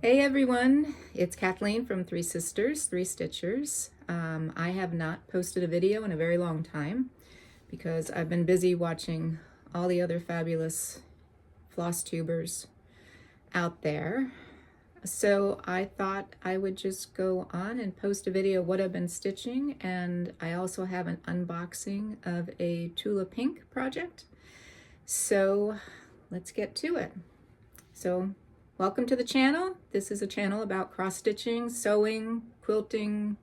Hey everyone, it's Kathleen from Three Sisters, Three Stitchers. I have not posted a video in a very long time because I've been busy watching all the other fabulous floss tubers out there. So I thought I would just go on and post a video of what I've been stitching, and I also have an unboxing of a Tula Pink project. So let's get to it. Welcome to the channel. This is a channel about cross-stitching, sewing, quilting,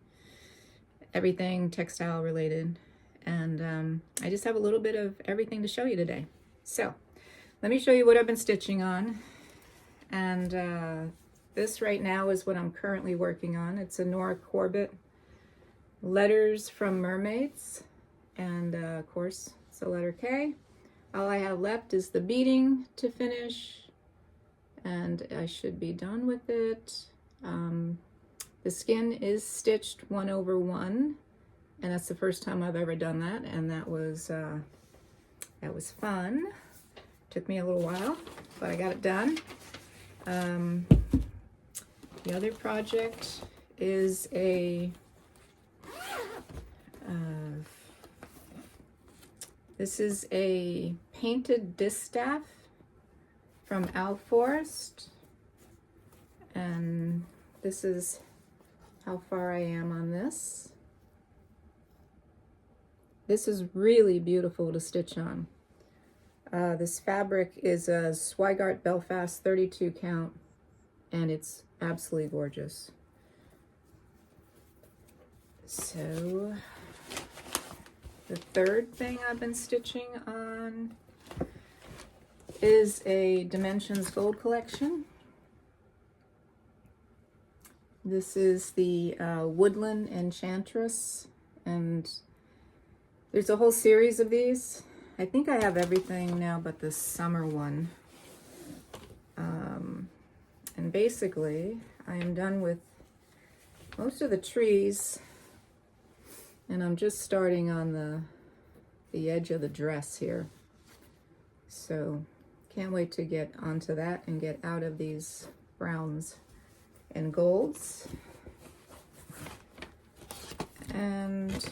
everything textile related. And I just have a little bit of everything to show you today. So let me show you what I've been stitching on. And this right now is what I'm currently working on. It's a Nora Corbett Letters from Mermaids. And of course, it's the letter K. All I have left is the beading to finish, and I should be done with it. The skin is stitched 1/1, and that's the first time I've ever done that, and that was fun. Took me a little while, but I got it done. The other project is this is a painted distaff from Owl Forest, and this is how far I am on this. This is really beautiful to stitch on. This fabric is a Swigart Belfast 32 count, and it's absolutely gorgeous. So the third thing I've been stitching on is a Dimensions Gold collection. This is the Woodland Enchantress, and there's a whole series of these. I think I have everything now but the summer one. And basically, I am done with most of the trees, and I'm just starting on the edge of the dress here. So can't wait to get onto that and get out of these browns and golds. And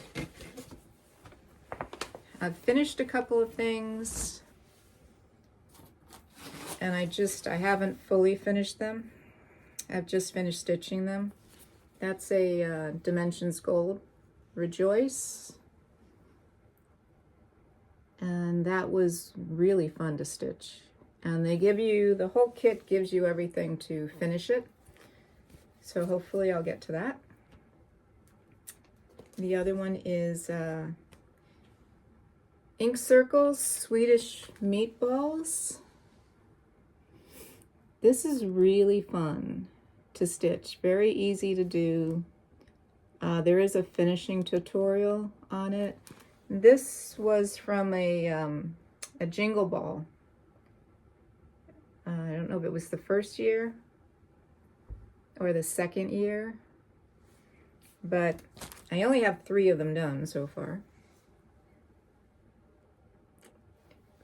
I've finished a couple of things, and I haven't fully finished them. I've just finished stitching them. That's a Dimensions Gold Rejoice. And that was really fun to stitch. And they give you, the whole kit gives you everything to finish it. So hopefully I'll get to that. The other one is Ink Circles Swedish Meatballs. This is really fun to stitch, very easy to do. There is a finishing tutorial on it. This was from a Jingle Ball. I don't know if it was the first year or the second year, but I only have 3 of them done so far.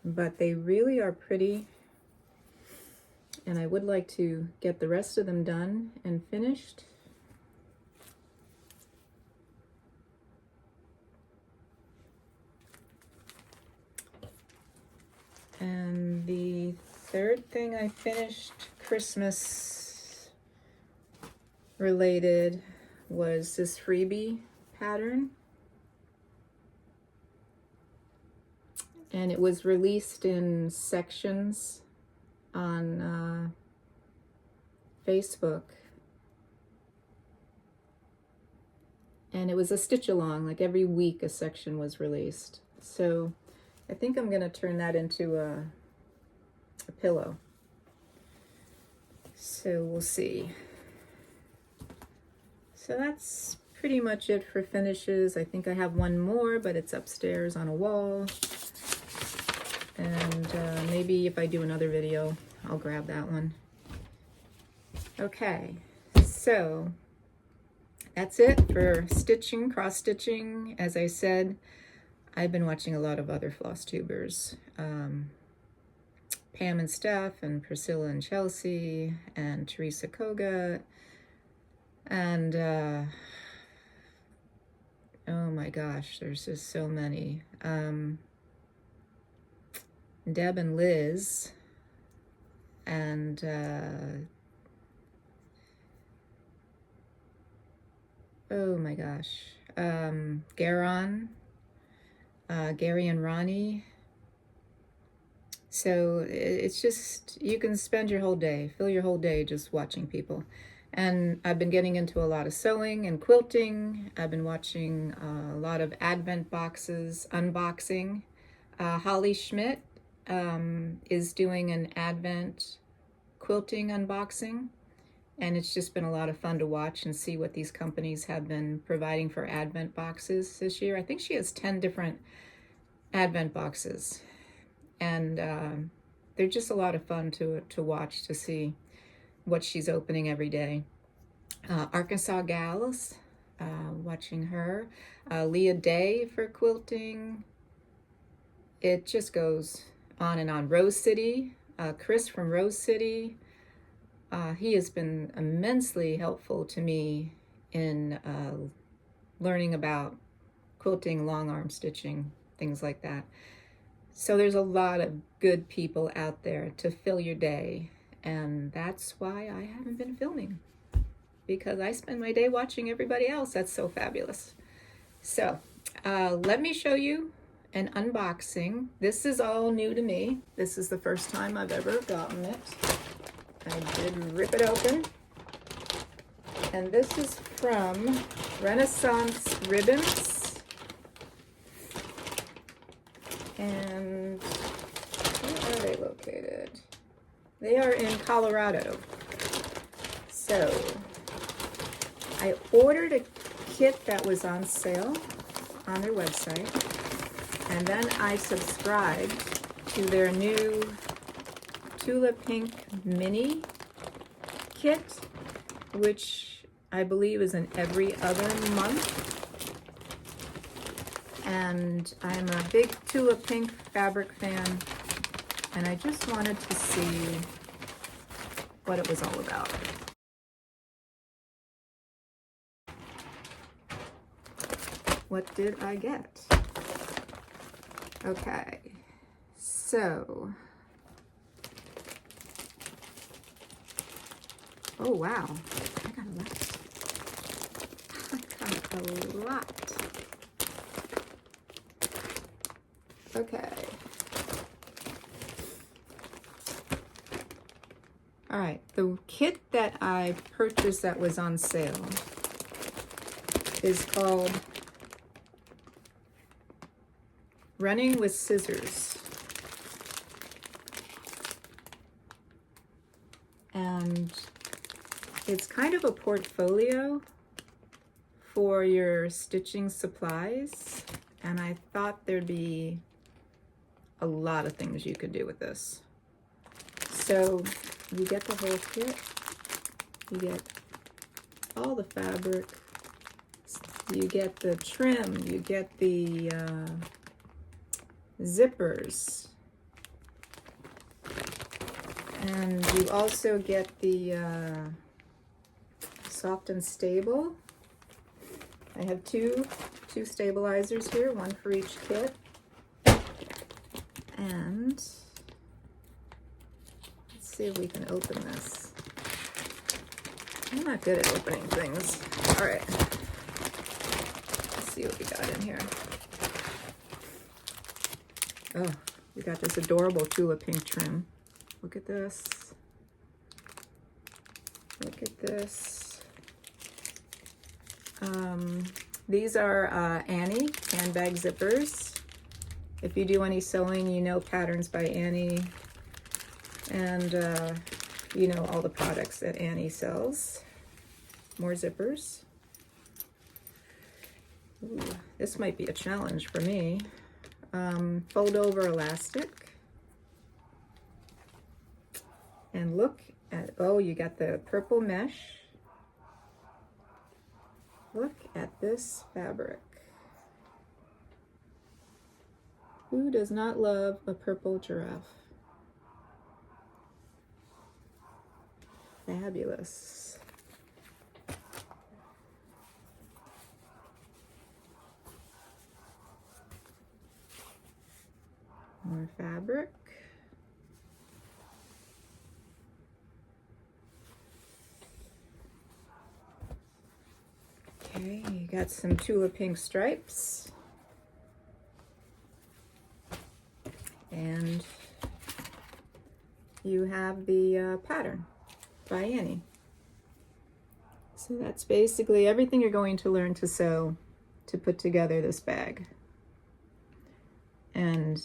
But they really are pretty, and I would like to get the rest of them done and finished. And the third thing I finished Christmas related was this freebie pattern. And it was released in sections on Facebook. And it was a stitch along, like every week a section was released. So I think I'm gonna turn that into a pillow. So we'll see. So that's pretty much it for finishes. I think I have one more, but it's upstairs on a wall. And maybe if I do another video, I'll grab that one. Okay, so that's it for stitching, cross-stitching. As I said, I've been watching a lot of other floss tubers. Pam and Steph and Priscilla and Chelsea and Teresa Koga and oh my gosh, there's just so many. Deb and Liz and oh my gosh, Garon, Gary and Ronnie. So it's just, you can spend your whole day, fill your whole day just watching people. And I've been getting into a lot of sewing and quilting. I've been watching a lot of Advent boxes, unboxing. Holly Schmidt is doing an Advent quilting unboxing. And it's just been a lot of fun to watch and see what these companies have been providing for Advent boxes this year. I think she has 10 different Advent boxes. And they're just a lot of fun to watch, to see what she's opening every day. Arkansas Gals, watching her. Leah Day for quilting. It just goes on and on. Rose City, Chris from Rose City. He has been immensely helpful to me in learning about quilting, long arm stitching, things like that. So there's a lot of good people out there to fill your day, and that's why I haven't been filming, because I spend my day watching everybody else. That's so fabulous. So let me show you an unboxing. This is all new to me. This is the first time I've ever gotten it. I did rip it open, and this is from Renaissance Ribbons. And where are they located? They are in Colorado. So I ordered a kit that was on sale on their website, and then I subscribed to their new Tula Pink Mini kit, which I believe is an every other month. And I'm a big Tula Pink fabric fan, and I just wanted to see what it was all about. What did I get? Okay, so, oh wow, I got a lot. I got a lot. Okay. All right, the kit that I purchased that was on sale is called Running with Scissors. And it's kind of a portfolio for your stitching supplies. And I thought there'd be a lot of things you could do with this. So you get the whole kit, you get all the fabric, you get the trim, you get the zippers, and you also get the soft and stable. I have two stabilizers here, one for each kit. And let's see if we can open this. I'm not good at opening things. All right, let's see what we got in here. Oh, we got this adorable Tula Pink trim. Look at this. Look at this. These are Annie handbag zippers. If you do any sewing, you know Patterns by Annie, and you know all the products that Annie sells. More zippers. Ooh, this might be a challenge for me. Fold over elastic. And look at, oh, you got the purple mesh. Look at this fabric. Who does not love a purple giraffe? fabulous. More fabric. Okay, you got some Tula pink stripes. And you have the pattern by Annie. So that's basically everything you're going to learn to sew to put together this bag. And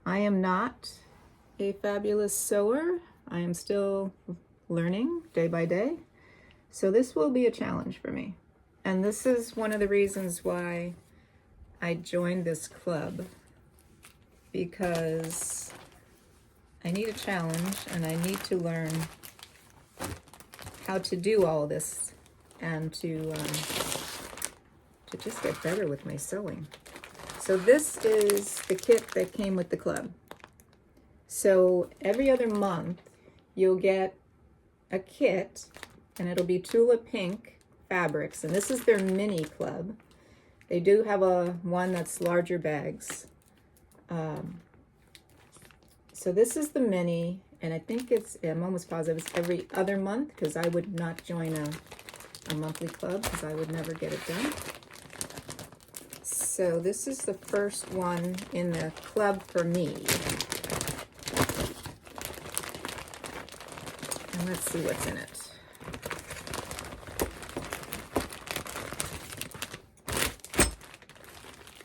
I am not a fabulous sewer. I am still learning day by day. So this will be a challenge for me. And this is one of the reasons why I joined this club, because I need a challenge and I need to learn how to do all this and to just get better with my sewing. So this is the kit that came with the club. So every other month you'll get a kit and it'll be Tula pink fabrics, and this is their mini club. They do have one that's larger bags. So this is the mini, and I think I'm almost positive it's every other month, because I would not join a monthly club because I would never get it done. So this is the first one in the club for me. And let's see what's in it.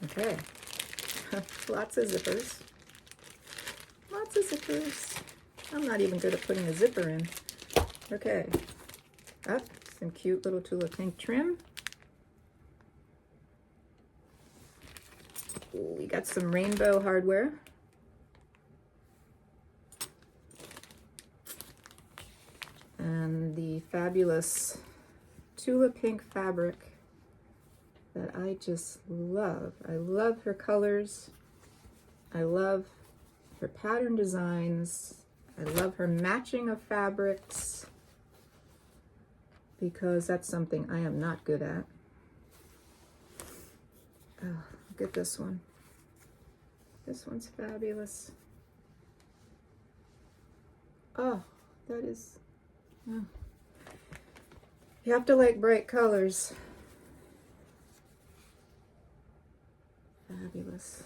Okay, lots of zippers. Lots of zippers. I'm not even good at putting a zipper in. Okay, up some cute little Tula pink trim. Ooh, we got some rainbow hardware. And the fabulous Tula pink fabric that I just love. I love her colors. I love her pattern designs. I love her matching of fabrics, because that's something I am not good at. Oh, look at this one. This one's fabulous. Oh, that is... Oh. You have to like bright colors. Fabulous.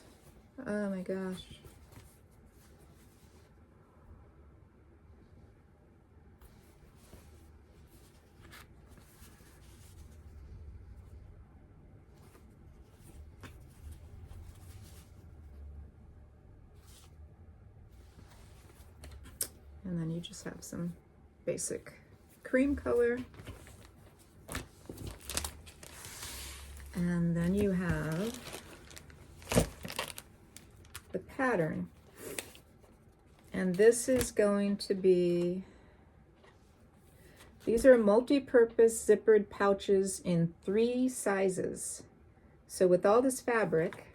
Oh my gosh. And then you just have some basic cream color. And then you have the pattern. And this is going to be, these are multi-purpose zippered pouches in 3 sizes. So with all this fabric,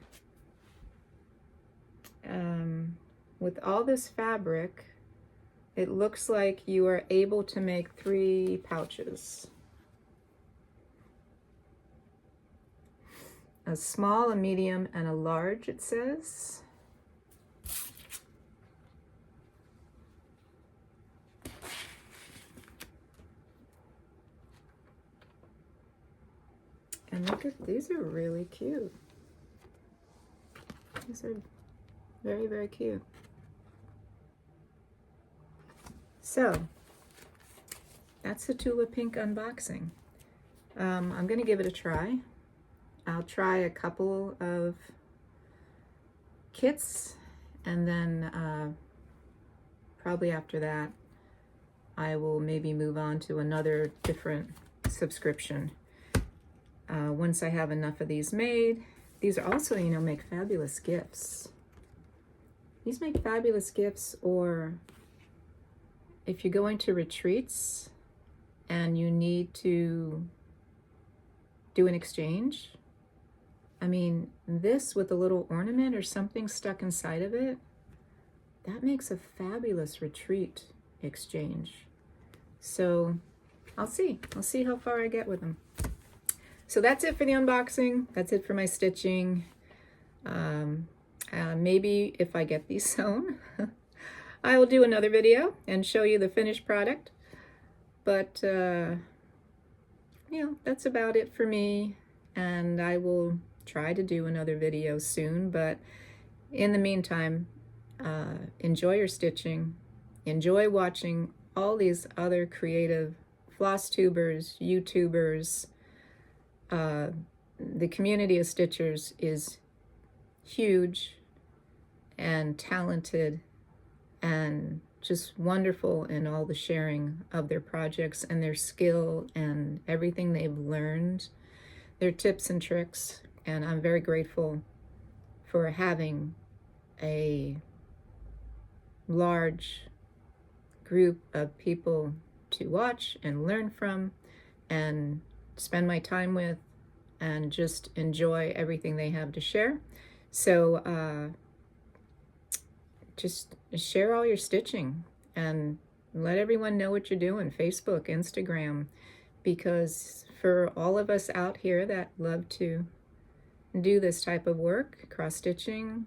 it looks like you are able to make 3 pouches. A small, a medium, and a large, it says. And look at, these are really cute. These are very, very cute. So, that's the Tula Pink unboxing. I'm gonna give it a try. I'll try a couple of kits, and then probably after that, I will maybe move on to another different subscription. Once I have enough of these made. These are also, you know, make fabulous gifts. These make fabulous gifts, or if you're going to retreats and you need to do an exchange. I mean, this with a little ornament or something stuck inside of it, that makes a fabulous retreat exchange. So I'll see how far I get with them. So that's it for the unboxing. That's it for my stitching. Maybe if I get these sewn, I will do another video and show you the finished product. But, you know, that's about it for me. And I will try to do another video soon. But in the meantime, enjoy your stitching. Enjoy watching all these other creative Flosstubers, YouTubers. The community of stitchers is huge and talented and just wonderful in all the sharing of their projects and their skill and everything they've learned, their tips and tricks. And I'm very grateful for having a large group of people to watch and learn from and spend my time with and just enjoy everything they have to share. So just share all your stitching and let everyone know what you're doing. Facebook, Instagram, because for all of us out here that love to do this type of work, cross-stitching,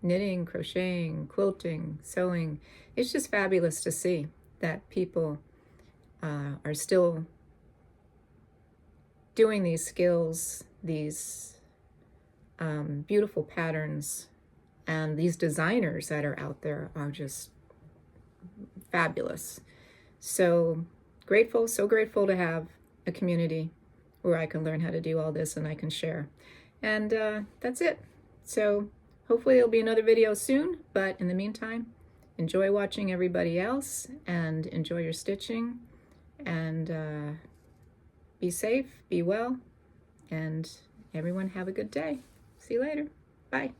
knitting, crocheting, quilting, sewing, it's just fabulous to see that people are still doing these skills, these beautiful patterns, and these designers that are out there are just fabulous. So grateful to have a community where I can learn how to do all this and I can share. And that's it. So hopefully there'll be another video soon, but in the meantime, enjoy watching everybody else and enjoy your stitching, and be safe, be well, and everyone have a good day. See you later. Bye.